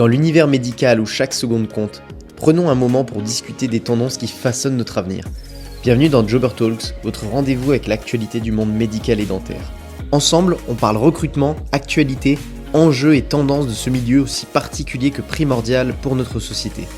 Dans l'univers médical où chaque seconde compte, prenons un moment pour discuter des tendances qui façonnent notre avenir. Bienvenue dans Jobber Talks, votre rendez-vous avec l'actualité du monde médical et dentaire. Ensemble, on parle recrutement, actualité, enjeux et tendances de ce milieu aussi particulier que primordial pour notre société.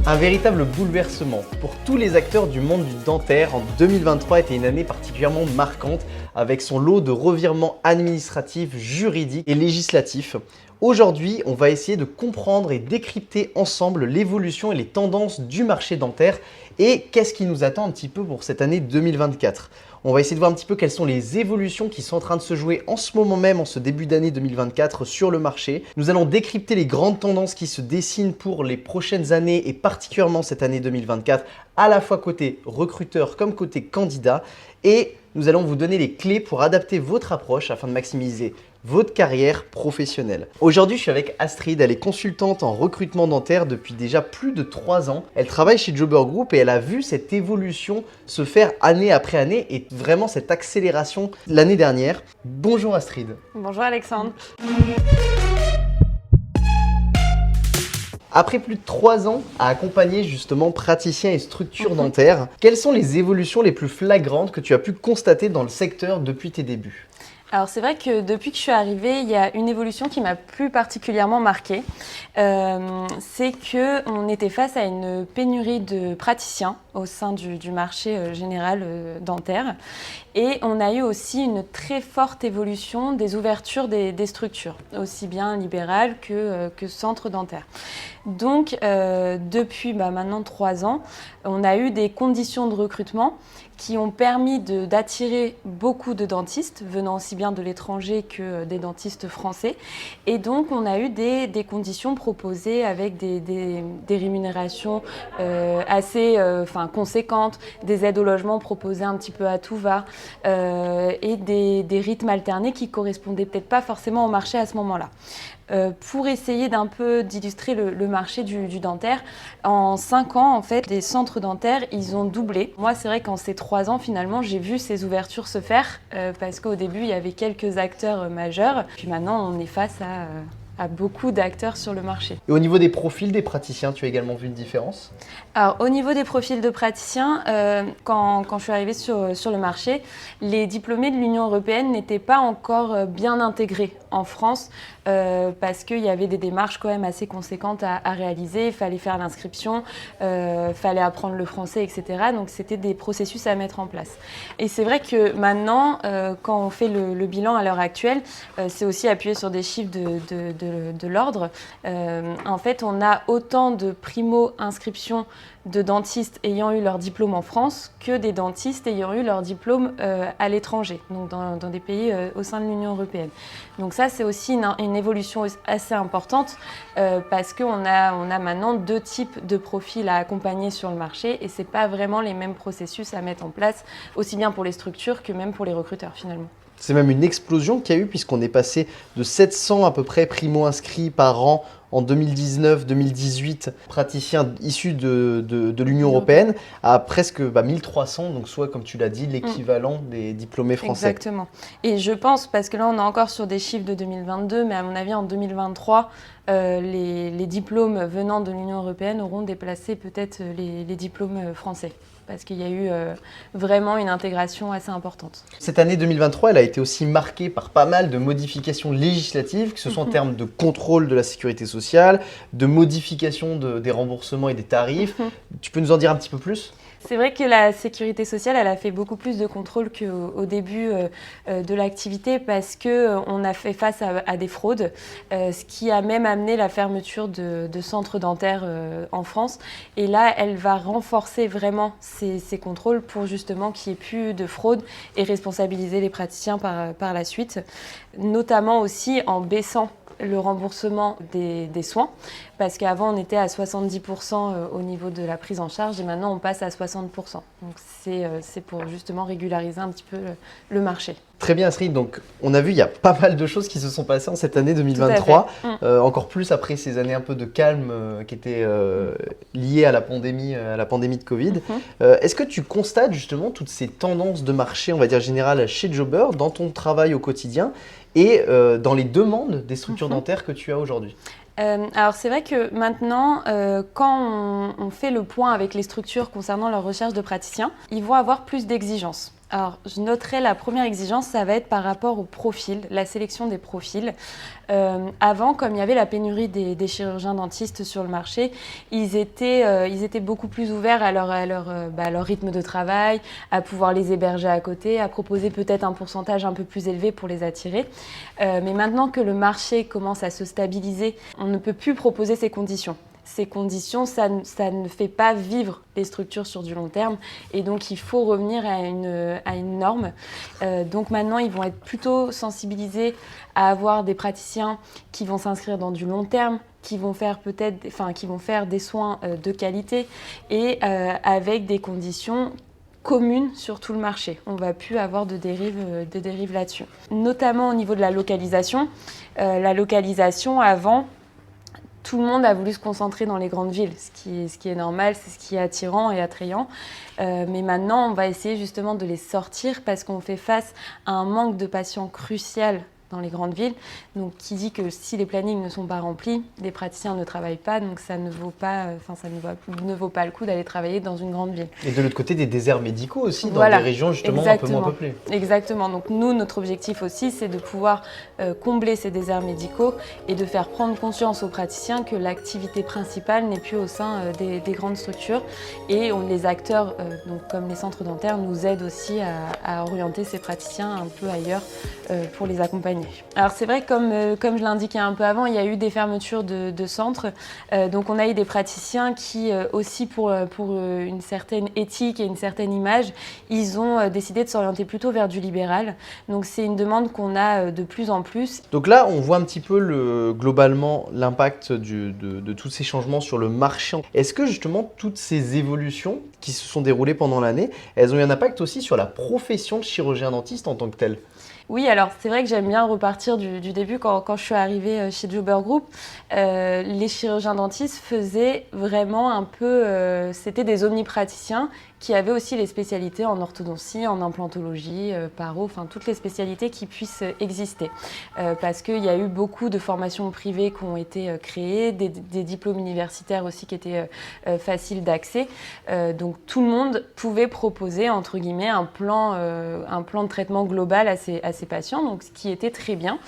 Un véritable bouleversement pour tous les acteurs du monde du dentaire en 2023 était une année particulièrement marquante avec son lot de revirements administratifs, juridiques et législatifs. Aujourd'hui, on va essayer de comprendre et décrypter ensemble l'évolution et les tendances du marché dentaire et qu'est-ce qui nous attend un petit peu pour cette année 2024. On va essayer de voir un petit peu quelles sont les évolutions qui sont en train de se jouer en ce moment même, en ce début d'année 2024 sur le marché. Nous allons décrypter les grandes tendances qui se dessinent pour les prochaines années et particulièrement cette année 2024, à la fois côté recruteur comme côté candidat. Et nous allons vous donner les clés pour adapter votre approche afin de maximiser votre carrière professionnelle. Aujourd'hui, je suis avec Astrid, elle est consultante en recrutement dentaire depuis déjà plus de 3 ans. Elle travaille chez Jobber Group et elle a vu cette évolution se faire année après année et vraiment cette accélération l'année dernière. Bonjour Astrid. Bonjour Alexandre. Après plus de 3 ans à accompagner justement praticiens et structures dentaires, quelles sont les évolutions les plus flagrantes que tu as pu constater dans le secteur depuis tes débuts ? Alors c'est vrai que depuis que je suis arrivée, il y a une évolution qui m'a plus particulièrement marquée. C'est qu'on était face à une pénurie de praticiens au sein du marché général dentaire. Et on a eu aussi une très forte évolution des ouvertures des structures, aussi bien libérales que centres dentaires. Donc depuis maintenant 3 ans, on a eu des conditions de recrutement qui ont permis d'attirer beaucoup de dentistes, venant aussi bien de l'étranger que des dentistes français. Et donc, on a eu des conditions proposées avec des rémunérations assez conséquentes, des aides au logement proposées un petit peu à tout va, et des rythmes alternés qui correspondaient peut-être pas forcément au marché à ce moment-là. Pour essayer d'un peu d'illustrer le marché du dentaire, en 5 ans, en fait, les centres dentaires, ils ont doublé. Moi, c'est vrai qu'en ces 3 ans, finalement, j'ai vu ces ouvertures se faire parce qu'au début, il y avait quelques acteurs majeurs. Puis maintenant, on est face à beaucoup d'acteurs sur le marché. Et au niveau des profils des praticiens, tu as également vu une différence ? Alors, au niveau des profils de praticiens, quand je suis arrivée sur le marché, les diplômés de l'Union européenne n'étaient pas encore bien intégrés en France parce qu'il y avait des démarches quand même assez conséquentes à réaliser. Il fallait faire l'inscription, fallait apprendre le français, etc. Donc, c'était des processus à mettre en place. Et c'est vrai que maintenant, quand on fait le bilan à l'heure actuelle, c'est aussi appuyé sur des chiffres de l'ordre. En fait, on a autant de primo-inscriptions de dentistes ayant eu leur diplôme en France que des dentistes ayant eu leur diplôme à l'étranger, donc dans des pays au sein de l'Union européenne. Donc ça, c'est aussi une évolution assez importante parce qu'on a maintenant 2 types de profils à accompagner sur le marché et c'est pas vraiment les mêmes processus à mettre en place, aussi bien pour les structures que même pour les recruteurs finalement. C'est même une explosion qu'il y a eu puisqu'on est passé de 700 à peu près primo-inscrits par an en 2019-2018, praticiens issus de l'Union européenne, à presque 1300, donc soit, comme tu l'as dit, l'équivalent des diplômés français. Exactement. Et je pense, parce que là, on est encore sur des chiffres de 2022, mais à mon avis, en 2023, les diplômes venant de l'Union européenne auront déplacé peut-être les diplômes français. Parce qu'il y a eu vraiment une intégration assez importante. Cette année 2023, elle a été aussi marquée par pas mal de modifications législatives, que ce soit en termes de contrôle de la sécurité sociale, de modification des remboursements et des tarifs. Tu peux nous en dire un petit peu plus ? C'est vrai que la sécurité sociale, elle a fait beaucoup plus de contrôle qu'au début de l'activité parce qu'on a fait face à des fraudes, ce qui a même amené la fermeture de centres dentaires en France. Et là, elle va renforcer vraiment ces contrôles pour justement qu'il n'y ait plus de fraude et responsabiliser les praticiens par la suite, notamment aussi en baissant le remboursement des soins, parce qu'avant on était à 70% au niveau de la prise en charge et maintenant on passe à 60%. Donc c'est pour justement régulariser un petit peu le marché. Très bien, Astrid. Donc, on a vu, il y a pas mal de choses qui se sont passées en cette année 2023. Encore plus après ces années un peu de calme qui étaient liées à la pandémie de Covid. Est-ce que tu constates justement toutes ces tendances de marché, on va dire générales, chez Jobber, dans ton travail au quotidien et dans les demandes des structures dentaires que tu as aujourd'hui? Alors c'est vrai que maintenant, quand on fait le point avec les structures concernant leur recherche de praticiens, ils vont avoir plus d'exigences. Alors je noterai la première exigence, ça va être par rapport au profil, la sélection des profils. Avant, comme il y avait la pénurie des chirurgiens dentistes sur le marché, ils étaient beaucoup plus ouverts à leur rythme de travail, à pouvoir les héberger à côté, à proposer peut-être un pourcentage un peu plus élevé pour les attirer. Mais maintenant que le marché commence à se stabiliser, on ne peut plus proposer ces conditions. Ces conditions, ça ne fait pas vivre les structures sur du long terme et donc il faut revenir à une norme. Donc maintenant, ils vont être plutôt sensibilisés à avoir des praticiens qui vont s'inscrire dans du long terme, qui vont faire des soins de qualité et avec des conditions communes sur tout le marché. On ne va plus avoir de dérive là-dessus. Notamment au niveau de la localisation. La localisation, avant, tout le monde a voulu se concentrer dans les grandes villes, ce qui est normal, c'est ce qui est attirant et attrayant. Mais maintenant, on va essayer justement de les sortir parce qu'on fait face à un manque de patients crucial dans les grandes villes. Donc, qui dit que si les plannings ne sont pas remplis, les praticiens ne travaillent pas, donc ça ne vaut pas le coup d'aller travailler dans une grande ville. Et de l'autre côté, des déserts médicaux aussi, dans des régions justement un peu moins peuplées. Exactement. Donc nous, notre objectif aussi, c'est de pouvoir combler ces déserts médicaux et de faire prendre conscience aux praticiens que l'activité principale n'est plus au sein des grandes structures. Et les acteurs, donc comme les centres dentaires, nous aident aussi à orienter ces praticiens un peu ailleurs pour les accompagner. Alors c'est vrai, comme je l'indiquais un peu avant, il y a eu des fermetures de centres. Donc on a eu des praticiens qui, aussi pour une certaine éthique et une certaine image, ils ont décidé de s'orienter plutôt vers du libéral. Donc c'est une demande qu'on a de plus en plus. Donc là, on voit un petit peu globalement l'impact de tous ces changements sur le marché. Est-ce que justement toutes ces évolutions qui se sont déroulées pendant l'année, elles ont eu un impact aussi sur la profession de chirurgien dentiste en tant que telle? Oui, alors c'est vrai que j'aime bien repartir du début. Quand je suis arrivée chez Jobber Group, les chirurgiens dentistes faisaient vraiment un peu... c'était des omnipraticiens qui avaient aussi les spécialités en orthodontie, en implantologie, paro, enfin toutes les spécialités qui puissent exister. Parce qu'il y a eu beaucoup de formations privées qui ont été créées, des diplômes universitaires aussi qui étaient faciles d'accès. Donc tout le monde pouvait proposer, entre guillemets, un plan de traitement global à ses patients, donc ce qui était très bien.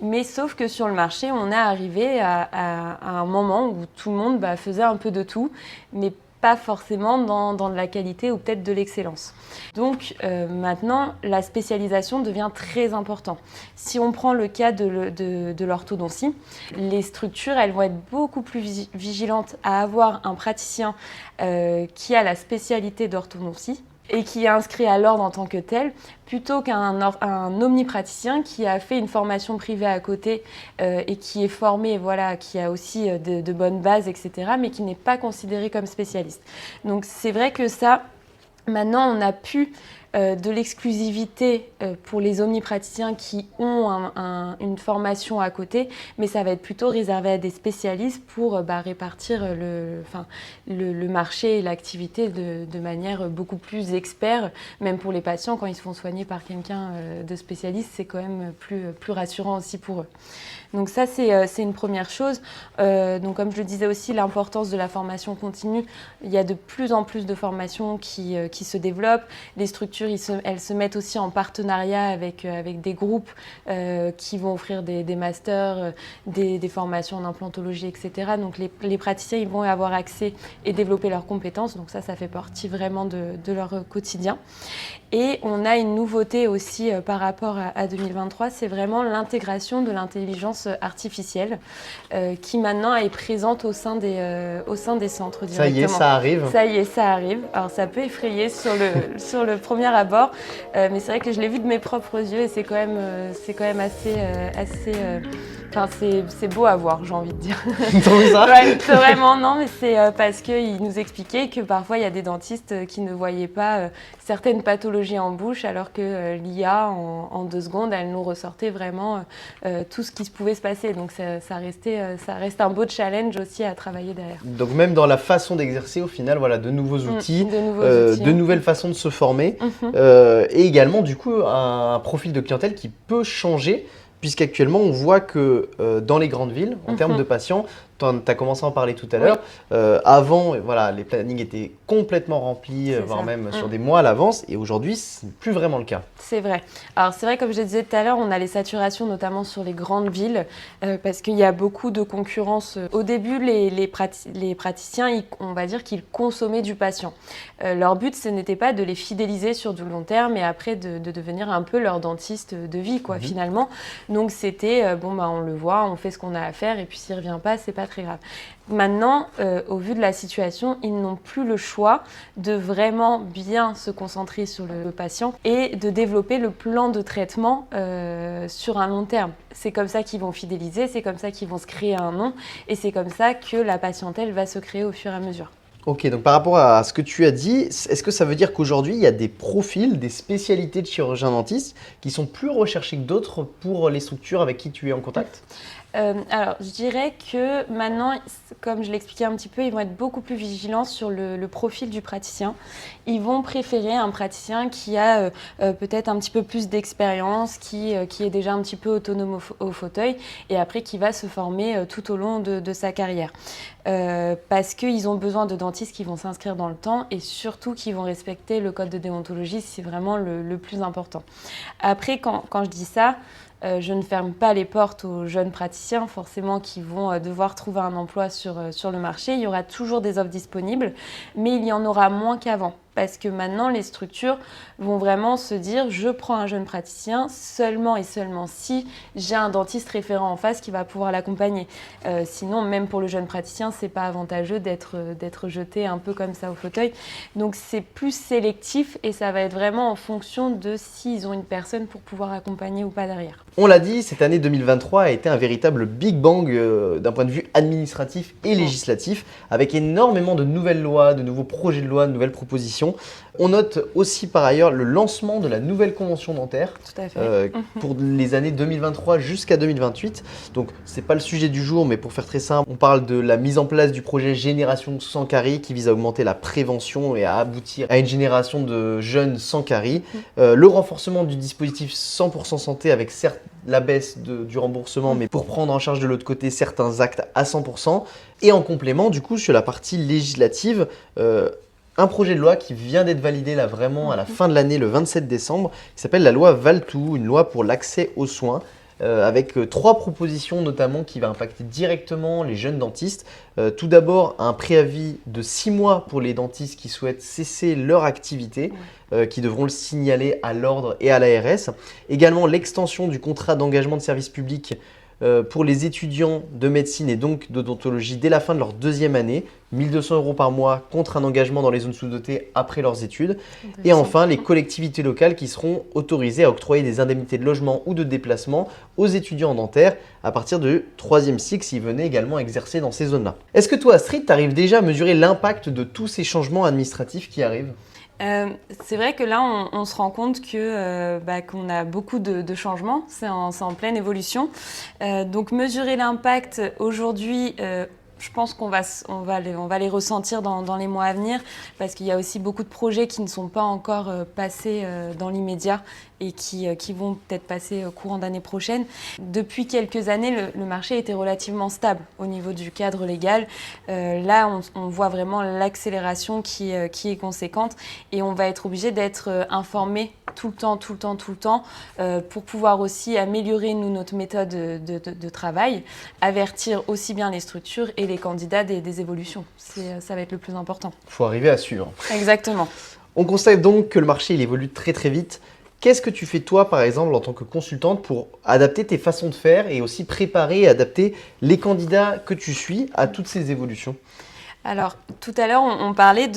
Mais sauf que sur le marché, on est arrivé à un moment où tout le monde faisait un peu de tout, mais pas forcément dans de la qualité ou peut-être de l'excellence. Donc maintenant, la spécialisation devient très importante. Si on prend le cas de l'orthodontie, les structures, elles vont être beaucoup plus vigilantes à avoir un praticien qui a la spécialité d'orthodontie et qui est inscrit à l'ordre en tant que tel, plutôt qu'un omnipraticien qui a fait une formation privée à côté et qui est formé, voilà, qui a aussi de bonnes bases, etc., mais qui n'est pas considéré comme spécialiste. Donc c'est vrai que ça, maintenant on a pu de l'exclusivité pour les omnipraticiens qui ont une formation à côté, mais ça va être plutôt réservé à des spécialistes pour répartir le marché et l'activité de manière beaucoup plus expert. Même pour les patients, quand ils se font soigner par quelqu'un de spécialiste, c'est quand même plus rassurant aussi pour eux. Donc ça, c'est une première chose. Donc comme je le disais aussi, l'importance de la formation continue. Il y a de plus en plus de formations qui se développent. Les structures, elles se mettent aussi en partenariat avec des groupes qui vont offrir des masters, des formations en implantologie, etc. Donc les praticiens, ils vont avoir accès et développer leurs compétences. Donc ça fait partie vraiment de leur quotidien. Et on a une nouveauté aussi par rapport à 2023, c'est vraiment l'intégration de l'intelligence artificielle qui maintenant est présente au sein des centres directement. Ça y est, ça arrive. Ça y est, ça arrive. Alors ça peut effrayer sur le premier abord, mais c'est vrai que je l'ai vu de mes propres yeux et c'est quand même assez Enfin, c'est beau à voir, j'ai envie de dire. Tant que ça. Ouais, c'est vraiment non, mais c'est parce qu'il nous expliquait que parfois il y a des dentistes qui ne voyaient pas certaines pathologies en bouche, alors que l'IA, en 2 secondes, elle nous ressortait vraiment tout ce qui pouvait se passer. Donc ça reste un beau challenge aussi à travailler derrière. Donc même dans la façon d'exercer, au final, voilà, de nouveaux outils, de nouvelles façons de se former, et également du coup un profil de clientèle qui peut changer. Puisqu'actuellement, on voit que dans les grandes villes, en termes de patients, tu as commencé à en parler tout à l'heure, avant, voilà, les plannings étaient complètement remplis, voire même sur des mois à l'avance, et aujourd'hui, ce n'est plus vraiment le cas. C'est vrai. Alors c'est vrai, comme je disais tout à l'heure, on a les saturations, notamment sur les grandes villes, parce qu'il y a beaucoup de concurrence. Au début, les praticiens, on va dire qu'ils consommaient du patient. Leur but, ce n'était pas de les fidéliser sur du long terme, mais après de devenir un peu leur dentiste de vie, quoi, finalement. Donc c'était, on le voit, on fait ce qu'on a à faire, et puis s'il ne revient pas, c'est pas très grave. Maintenant, au vu de la situation, ils n'ont plus le choix de vraiment bien se concentrer sur le patient et de développer le plan de traitement sur un long terme. C'est comme ça qu'ils vont fidéliser, c'est comme ça qu'ils vont se créer un nom et c'est comme ça que la patientèle va se créer au fur et à mesure. Ok, donc par rapport à ce que tu as dit, est-ce que ça veut dire qu'aujourd'hui, il y a des profils, des spécialités de chirurgien-dentiste qui sont plus recherchés que d'autres pour les structures avec qui tu es en contact ? Alors, je dirais que maintenant, comme je l'expliquais un petit peu, ils vont être beaucoup plus vigilants sur le profil du praticien. Ils vont préférer un praticien qui a peut-être un petit peu plus d'expérience, qui est déjà un petit peu autonome au fauteuil et après qui va se former tout au long de sa carrière. Parce qu'ils ont besoin de dentistes qui vont s'inscrire dans le temps et surtout qui vont respecter le code de déontologie, c'est vraiment le plus important. Après, quand je dis ça, je ne ferme pas les portes aux jeunes praticiens, forcément, qui vont devoir trouver un emploi sur le marché. Il y aura toujours des offres disponibles, mais il y en aura moins qu'avant. Parce que maintenant, les structures vont vraiment se dire « je prends un jeune praticien seulement et seulement si j'ai un dentiste référent en face qui va pouvoir l'accompagner ». Sinon, même pour le jeune praticien, ce n'est pas avantageux d'être jeté un peu comme ça au fauteuil. Donc, c'est plus sélectif et ça va être vraiment en fonction de s'ils ont une personne pour pouvoir accompagner ou pas derrière. On l'a dit, cette année 2023 a été un véritable Big Bang d'un point de vue administratif et législatif, avec énormément de nouvelles lois, de nouveaux projets de loi, de nouvelles propositions. On note aussi par ailleurs le lancement de la nouvelle convention dentaire pour les années 2023 jusqu'à 2028. Donc ce n'est pas le sujet du jour, mais pour faire très simple, on parle de la mise en place du projet Génération sans carie qui vise à augmenter la prévention et à aboutir à une génération de jeunes sans carie. Le renforcement du dispositif 100% santé avec certes la baisse du remboursement, mais pour prendre en charge de l'autre côté certains actes à 100%. Et en complément, du coup, sur la partie législative, un projet de loi qui vient d'être validé là vraiment à la fin de l'année, le 27 décembre, qui s'appelle la loi Valtou, une loi pour l'accès aux soins, avec 3 propositions notamment qui va impacter directement les jeunes dentistes. Tout d'abord, un préavis de 6 mois pour les dentistes qui souhaitent cesser leur activité, qui devront le signaler à l'ordre et à l'ARS. Également, l'extension du contrat d'engagement de service public pour les étudiants de médecine et donc d'odontologie dès la fin de leur 2e année, 1 200 € par mois contre un engagement dans les zones sous-dotées après leurs études. Et enfin, les collectivités locales qui seront autorisées à octroyer des indemnités de logement ou de déplacement aux étudiants en dentaire à partir du 3e cycle s'ils venaient également exercer dans ces zones-là. Est-ce que toi, Astrid, tu arrives déjà à mesurer l'impact de tous ces changements administratifs qui arrivent ? C'est vrai que là, on se rend compte qu'on a beaucoup de changements, c'est en pleine évolution. Donc mesurer l'impact aujourd'hui, je pense qu'on va les ressentir dans les mois à venir parce qu'il y a aussi beaucoup de projets qui ne sont pas encore passés dans l'immédiat et qui vont peut-être passer au courant d'année prochaine. Depuis quelques années, le marché était relativement stable au niveau du cadre légal. Là, on voit vraiment l'accélération qui est conséquente et on va être obligé d'être informé tout le temps, pour pouvoir aussi améliorer notre méthode de travail, avertir aussi bien les structures et les candidats des évolutions. Ça va être le plus important. Il faut arriver à suivre. Exactement. On constate donc que le marché il évolue très très vite. Qu'est-ce que tu fais toi par exemple en tant que consultante pour adapter tes façons de faire et aussi préparer et adapter les candidats que tu suis à toutes ces évolutions ? Alors, tout à l'heure, on parlait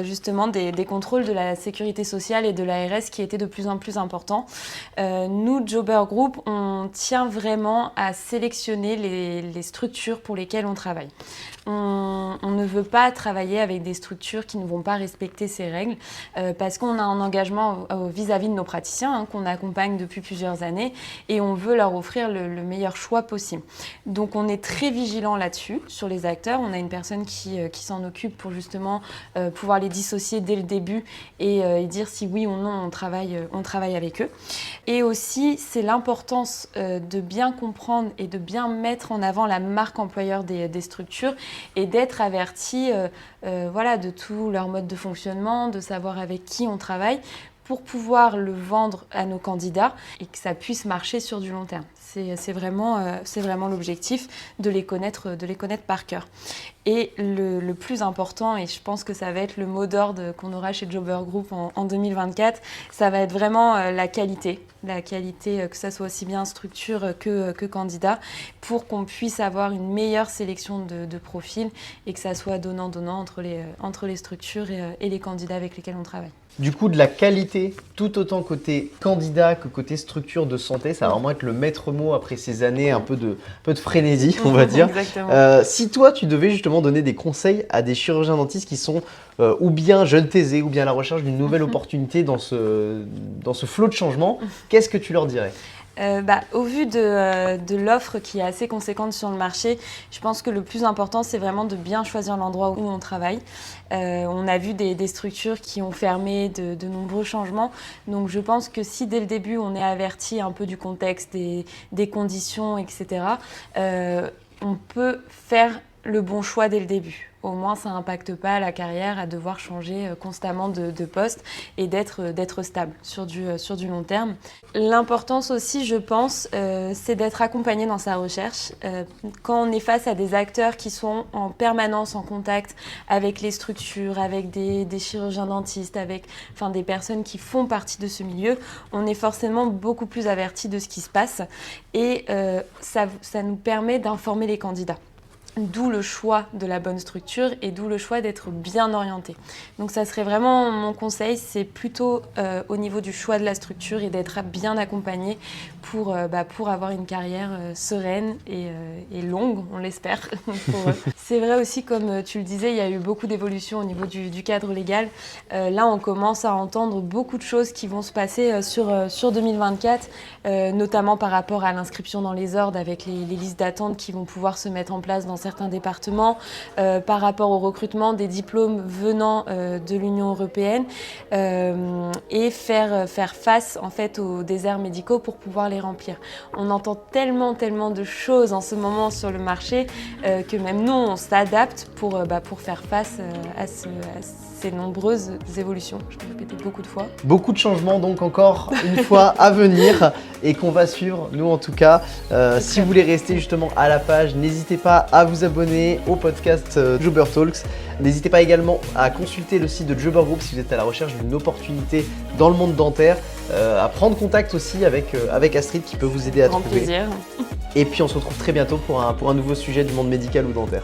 justement des contrôles de la sécurité sociale et de l'ARS qui étaient de plus en plus importants. Nous, Jobber Group, on tient vraiment à sélectionner les structures pour lesquelles on travaille. On ne veut pas travailler avec des structures qui ne vont pas respecter ces règles parce qu'on a un engagement vis-à-vis de nos praticiens qu'on accompagne depuis plusieurs années et on veut leur offrir le meilleur choix possible. Donc, on est très vigilant là-dessus, sur les acteurs. On a une personne qui s'en occupe pour justement pouvoir les dissocier dès le début et dire si oui ou non on travaille avec eux. Et aussi, c'est l'importance de bien comprendre et de bien mettre en avant la marque employeur des structures et d'être averti de tout leur mode de fonctionnement, de savoir avec qui on travaille pour pouvoir le vendre à nos candidats et que ça puisse marcher sur du long terme. C'est vraiment l'objectif de les connaître par cœur. Et le plus important, et je pense que ça va être le mot d'ordre qu'on aura chez Jobber Group en 2024, ça va être vraiment la qualité. La qualité, que ça soit aussi bien structure que candidat, pour qu'on puisse avoir une meilleure sélection de profils et que ça soit donnant-donnant entre les structures et les candidats avec lesquels on travaille. Du coup, de la qualité, tout autant côté candidat que côté structure de santé, ça va vraiment être le maître mot après ces années un peu de frénésie, on va dire. Exactement. Si toi, tu devais justement donner des conseils à des chirurgiens dentistes qui sont ou bien jeunes thésés ou bien à la recherche d'une nouvelle opportunité dans ce flot de changement, qu'est-ce que tu leur dirais ? Au vu de l'offre qui est assez conséquente sur le marché, je pense que le plus important, c'est vraiment de bien choisir l'endroit où on travaille. On a vu des structures qui ont fermé de nombreux changements. Donc, je pense que si dès le début, on est averti un peu du contexte, des conditions, etc., on peut faire le bon choix dès le début. Au moins, ça n'impacte pas la carrière à devoir changer constamment de poste et d'être stable sur du long terme. L'importance aussi, je pense, c'est d'être accompagné dans sa recherche. Quand on est face à des acteurs qui sont en permanence en contact avec les structures, avec des chirurgiens dentistes, avec des personnes qui font partie de ce milieu, on est forcément beaucoup plus averti de ce qui se passe et ça nous permet d'informer les candidats. D'où le choix de la bonne structure et d'où le choix d'être bien orienté. Donc ça serait vraiment mon conseil, c'est plutôt au niveau du choix de la structure et d'être bien accompagné pour avoir une carrière sereine et longue, on l'espère. C'est vrai aussi, comme tu le disais, il y a eu beaucoup d'évolutions au niveau du cadre légal. Là, on commence à entendre beaucoup de choses qui vont se passer sur 2024, notamment par rapport à l'inscription dans les ordres avec les listes d'attente qui vont pouvoir se mettre en place dans certains départements, par rapport au recrutement des diplômes venant de l'Union européenne et faire face en fait aux déserts médicaux pour pouvoir les remplir. On entend tellement de choses en ce moment sur le marché que même nous on s'adapte pour faire face à ces nombreuses évolutions. Je l'ai répété beaucoup de fois. Beaucoup de changements donc encore une fois à venir et qu'on va suivre, nous en tout cas. Si vous voulez rester justement à la page, n'hésitez pas à vous abonner au podcast Jobber Talks. N'hésitez pas également à consulter le site de Jobber Group si vous êtes à la recherche d'une opportunité dans le monde dentaire, à prendre contact aussi avec Astrid qui peut vous aider à Grand trouver. plaisir. Et puis on se retrouve très bientôt pour un nouveau sujet du monde médical ou dentaire.